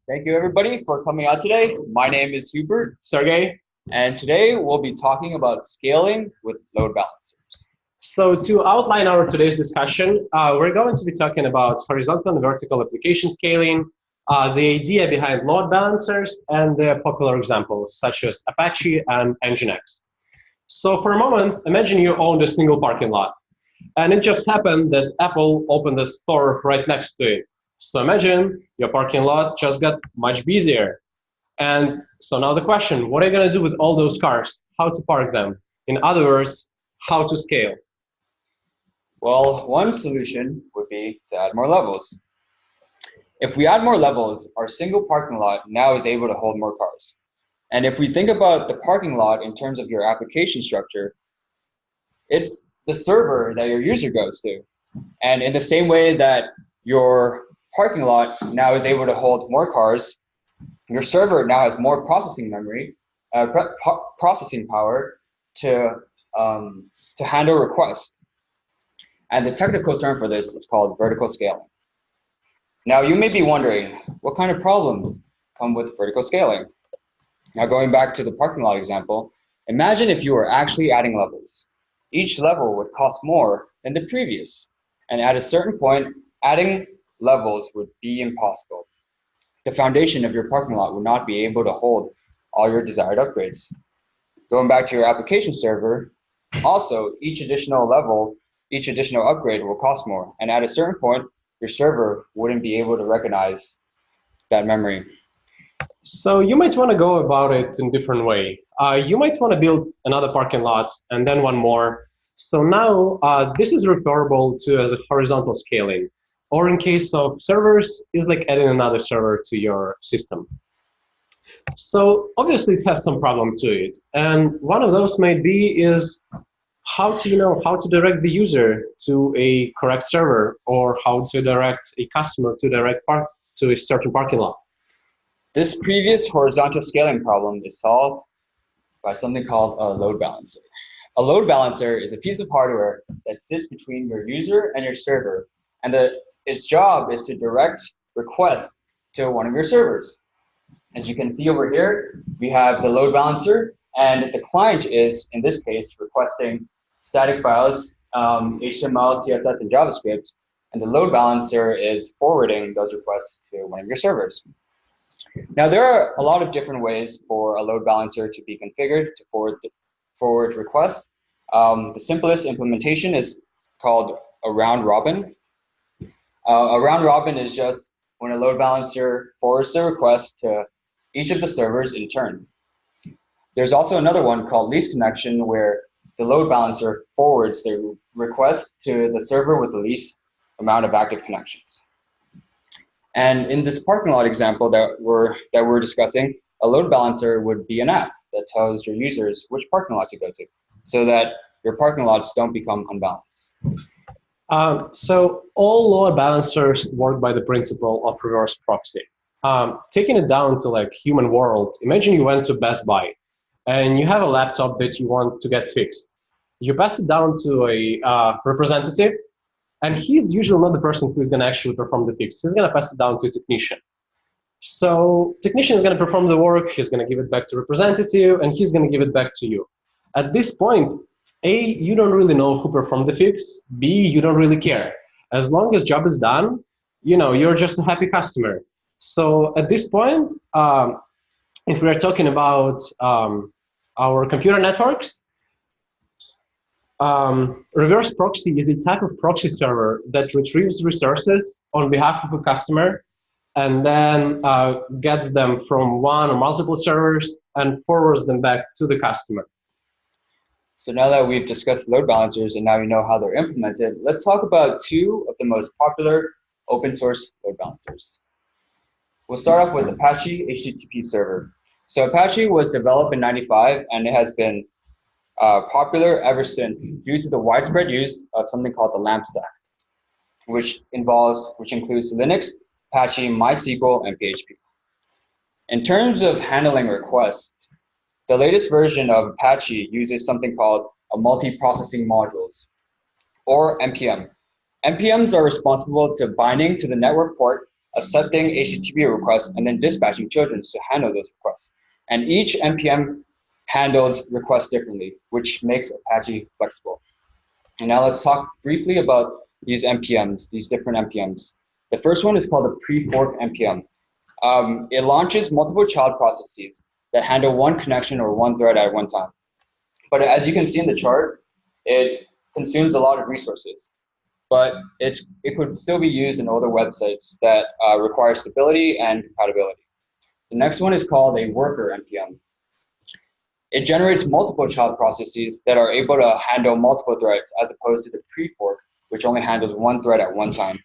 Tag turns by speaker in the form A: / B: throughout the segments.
A: Thank you, everybody, for coming out today. My name is Hubert Sergey, and today we'll be talking about scaling with load balancers.
B: So to outline our today's discussion, we're going to be talking about horizontal and vertical application scaling, the idea behind load balancers, and the popular examples such as Apache and Nginx. So for a moment, imagine you owned a single parking lot, and it just happened that Apple opened a store right next to it. So imagine your parking lot just got much busier. And so now the question, what are you going to do with all those cars? How to park them? In other words, how to scale?
A: Well, one solution would be to add more levels. If we add more levels, our single parking lot now is able to hold more cars. And if we think about the parking lot in terms of your application structure, it's the server that your user goes to. And in the same way that your parking lot now is able to hold more cars, your server now has more processing memory, processing power to handle requests. And the technical term for this is called vertical scaling. Now you may be wondering, what kind of problems come with vertical scaling? Now going back to the parking lot example, imagine if you were actually adding levels. Each level would cost more than the previous. And at a certain point, adding levels would be impossible. The foundation of your parking lot would not be able to hold all your desired upgrades. Going back to your application server, also each additional level, each additional upgrade will cost more. And at a certain point, your server wouldn't be able to recognize that memory.
B: So you might want to go about it in a different way. You might want to build another parking lot and then one more. So now this is referable to as a horizontal scaling. Or in case of servers, is like adding another server to your system. So obviously it has some problem to it. And one of those might be is how to direct the user to a correct server, or how to direct a customer to a certain parking lot.
A: This previous horizontal scaling problem is solved by something called a load balancer. A load balancer is a piece of hardware that sits between your user and your server, and its job is to direct requests to one of your servers. As you can see over here, we have the load balancer, and the client is, in this case, requesting static files, HTML, CSS, and JavaScript, and the load balancer is forwarding those requests to one of your servers. Now, there are a lot of different ways for a load balancer to be configured to forward requests. The simplest implementation is called a round robin. A round robin is just when a load balancer forwards the request to each of the servers in turn. There's also another one called least connection, where the load balancer forwards the request to the server with the least amount of active connections. And in this parking lot example that we're discussing, a load balancer would be an app that tells your users which parking lot to go to, so that your parking lots don't become unbalanced.
B: So all load balancers work by the principle of reverse proxy. Taking it down to like human world, imagine you went to Best Buy and you have a laptop that you want to get fixed. You pass it down to a representative, and he's usually not the person who's going to actually perform the fix. He's going to pass it down to a technician. So technician is going to perform the work, he's going to give it back to representative, and he's going to give it back to you. At this point, A, you don't really know who performed the fix. B, you don't really care. As long as job is done, you're just a happy customer. So at this point, if we're talking about our computer networks, reverse proxy is a type of proxy server that retrieves resources on behalf of a customer and then gets them from one or multiple servers and forwards them back to the customer.
A: So now that we've discussed load balancers and now you know how they're implemented, let's talk about two of the most popular open source load balancers. We'll start off with Apache HTTP server. So Apache was developed in '95 and it has been popular ever since due to the widespread use of something called the LAMP stack. which includes Linux, Apache, MySQL, and PHP. In terms of handling requests, the latest version of Apache uses something called a multi-processing modules, or NPM. NPMs are responsible to binding to the network port, accepting HTTP requests, and then dispatching children to handle those requests. And each NPM handles requests differently, which makes Apache flexible. And now let's talk briefly about these NPMs, these different NPMs. The first one is called a pre-fork NPM. It launches multiple child processes that handle one connection or one thread at one time. But as you can see in the chart, it consumes a lot of resources. But it could still be used in older websites that require stability and compatibility. The next one is called a worker NPM. It generates multiple child processes that are able to handle multiple threads, as opposed to the pre-fork, which only handles one thread at one time.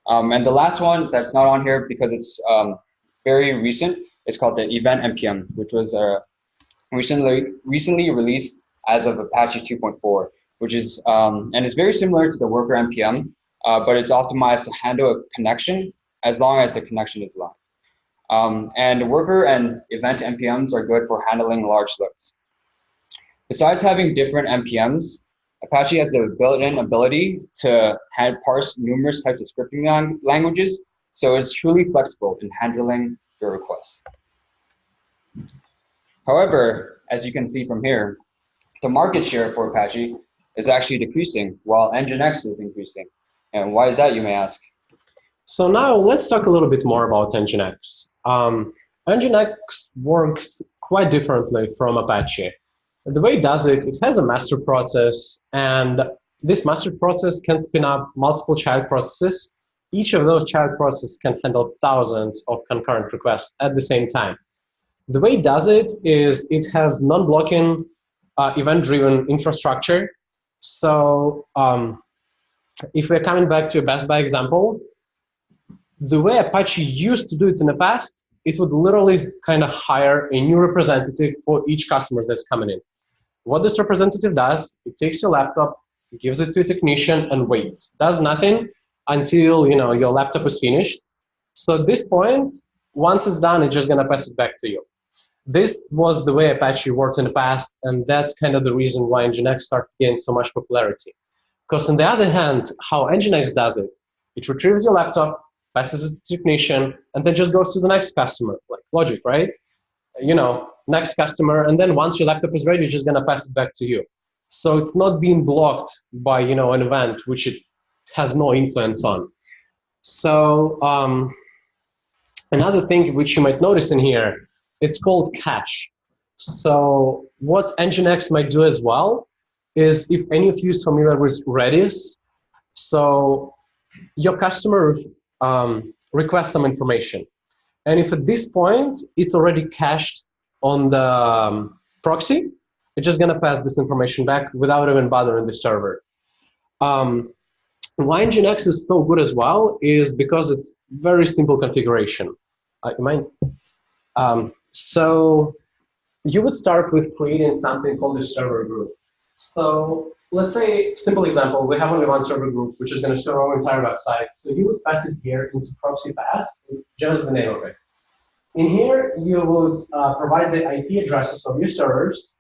A: And the last one that's not on here because it's very recent is called the event NPM, which was recently released as of Apache 2.4, which is and it's very similar to the worker NPM, but it's optimized to handle a connection as long as the connection is live. And worker and event NPMs are good for handling large loads. Besides having different NPMs, Apache has the built-in ability to parse numerous types of scripting languages, so it's truly flexible in handling your requests. However, as you can see from here, the market share for Apache is actually decreasing while Nginx is increasing. And why is that, you may ask?
B: So now let's talk a little bit more about Nginx. Nginx works quite differently from Apache. The way it does it, it has a master process, and this master process can spin up multiple child processes. Each of those child processes can handle thousands of concurrent requests at the same time. The way it does it is it has non-blocking event-driven infrastructure. So if we're coming back to a Best Buy example, the way Apache used to do it in the past, it would literally kind of hire a new representative for each customer that's coming in. What this representative does, it takes your laptop, gives it to a technician, and waits. Does nothing until your laptop is finished. So at this point, once it's done, it's just going to pass it back to you. This was the way Apache worked in the past, and that's kind of the reason why Nginx started to gain so much popularity. Because on the other hand, how Nginx does it, it retrieves your laptop, passes it to the technician, and then just goes to the next customer, like logic, right? Next customer, and then once your laptop is ready, it's just going to pass it back to you. So it's not being blocked by an event which it has no influence on. So another thing which you might notice in here, it's called cache. So what Nginx might do as well is, if any of you is familiar with Redis, so your customer requests some information. And if at this point it's already cached on the proxy, it's just going to pass this information back without even bothering the server. Why Nginx is so good as well is because it's very simple configuration. You mind? So you would start with creating something called a server group. So let's say, simple example, we have only one server group, which is going to store our entire website. So you would pass it here into proxy pass, just the name of it. In here, you would provide the IP addresses of your servers,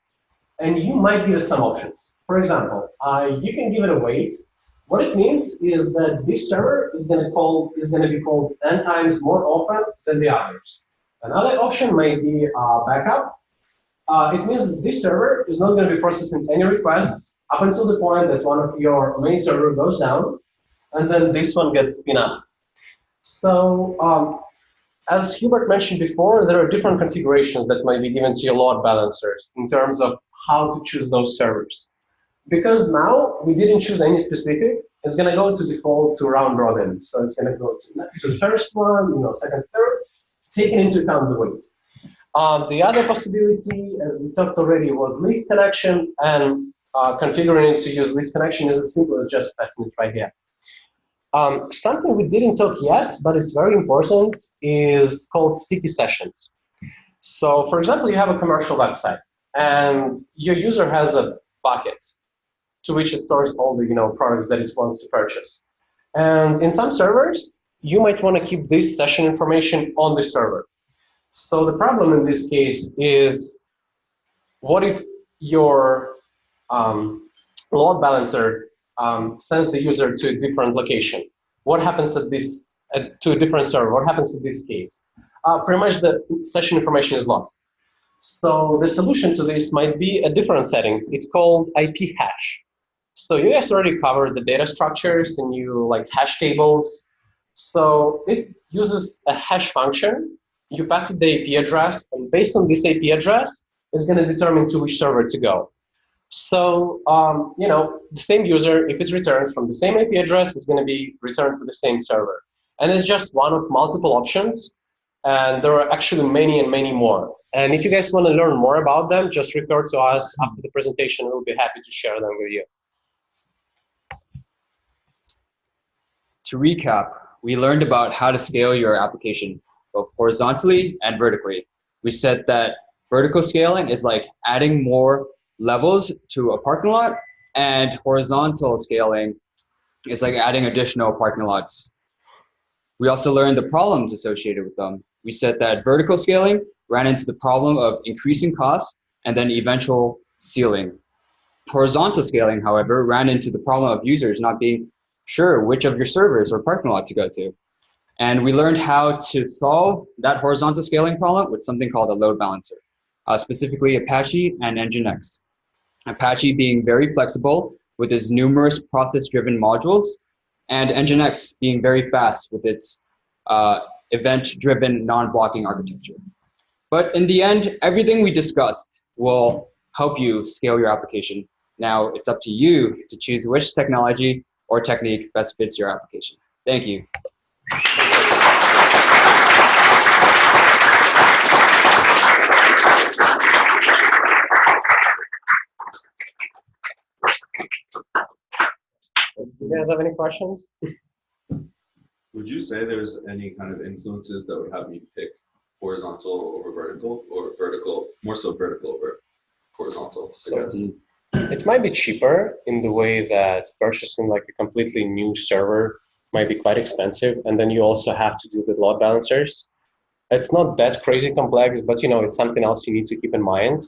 B: and you might give it some options. For example, you can give it a wait. What it means is that this server is going to be called n times more often than the others. Another option might be backup. It means that this server is not going to be processing any requests up until the point that one of your main server goes down, and then this one gets spin up. So as Hubert mentioned before, there are different configurations that might be given to your load balancers in terms of how to choose those servers. Because now we didn't choose any specific, it's going to go to default to round robin. So it's going to go to the first one, second, third, taking into account the weight. The other possibility, as we talked already, was least connection, and configuring it to use least connection is as simple as just passing it right here. Something we didn't talk yet, but it's very important, is called sticky sessions. So, for example, you have a commercial website, and your user has a bucket to which it stores all the products that it wants to purchase. And in some servers, you might want to keep this session information on the server. So the problem in this case is, what if your load balancer sends the user to a different location? What happens to a different server? What happens in this case? Pretty much the session information is lost. So the solution to this might be a different setting. It's called IP hash. So you guys already covered the data structures and you like hash tables. So it uses a hash function. You pass it the IP address, and based on this IP address, it's going to determine to which server to go. So the same user, if it returns from the same IP address, is going to be returned to the same server. And it's just one of multiple options. And there are actually many and many more. And if you guys want to learn more about them, just refer to us after the presentation. We'll be happy to share them with you.
A: To recap, we learned about how to scale your application both horizontally and vertically. We said that vertical scaling is like adding more levels to a parking lot, and horizontal scaling is like adding additional parking lots. We also learned the problems associated with them. We said that vertical scaling ran into the problem of increasing costs and then eventual ceiling. Horizontal scaling, however, ran into the problem of users not being sure which of your servers or parking lot to go to. And we learned how to solve that horizontal scaling problem with something called a load balancer, specifically Apache and Nginx. Apache being very flexible with its numerous process-driven modules, and Nginx being very fast with its event-driven non-blocking architecture. But in the end, everything we discussed will help you scale your application. Now it's up to you to choose which technology or technique best fits your application. Thank you.
B: Do you guys have any questions?
C: Would you say there's any kind of influences that would have me pick horizontal over vertical, or vertical, more so vertical over horizontal?
B: So it might be cheaper in the way that purchasing like a completely new server might be quite expensive, and then you also have to do the load balancers. It's not that crazy complex, but it's something else you need to keep in mind.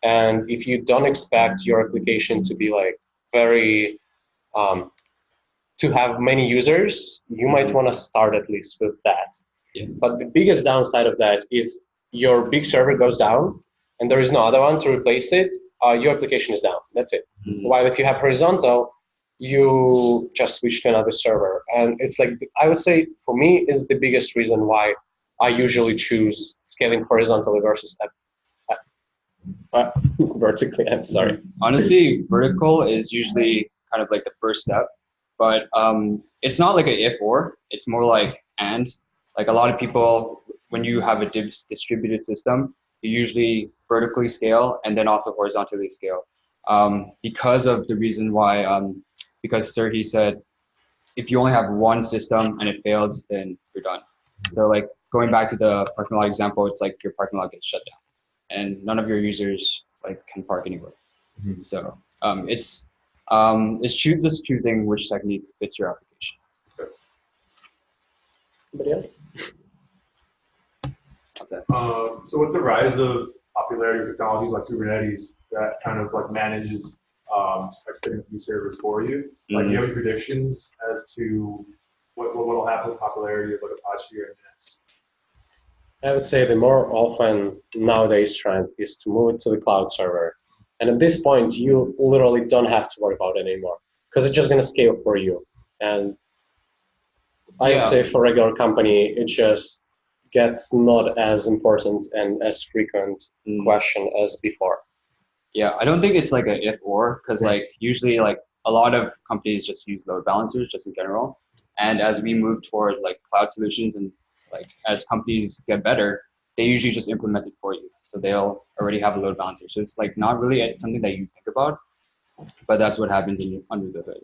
B: And if you don't expect your application to be like very to have many users, you might want to start at least with that.
A: Yeah.
B: But the biggest downside of that is your big server goes down and there is no other one to replace it, your application is down. That's it. While if you have horizontal, you just switch to another server. And it's like, I would say for me is the biggest reason why I usually choose scaling horizontally versus vertically. I'm sorry.
A: Honestly, vertical is usually kind of like the first step, but it's not like an if or, it's more like and. Like a lot of people, when you have a distributed system, you usually vertically scale and then also horizontally scale. Because of the reason why, because Sergey said, if you only have one system and it fails, then you're done. So like going back to the parking lot example, it's like your parking lot gets shut down and none of your users like can park anywhere. Mm-hmm. So it's just choosing which technique fits your application.
B: Anybody else?
D: So with the rise of popularity of technologies like Kubernetes that kind of like manages like spinning up new servers for you, like do you have any predictions as to what will happen with popularity of like Apache or Nginx?
B: I would say the more often nowadays trend is to move it to the cloud server. And at this point, you literally don't have to worry about it anymore because it's just going to scale for you. And I'd say for a regular company, it just gets not as important and as frequent question as before.
A: Yeah, I don't think it's like a if or, because like usually like a lot of companies just use load balancers just in general. And as we move toward like cloud solutions and like as companies get better, they usually just implement it for you. So they'll already have a load balancer. So it's like not really something that you think about, but that's what happens under the hood.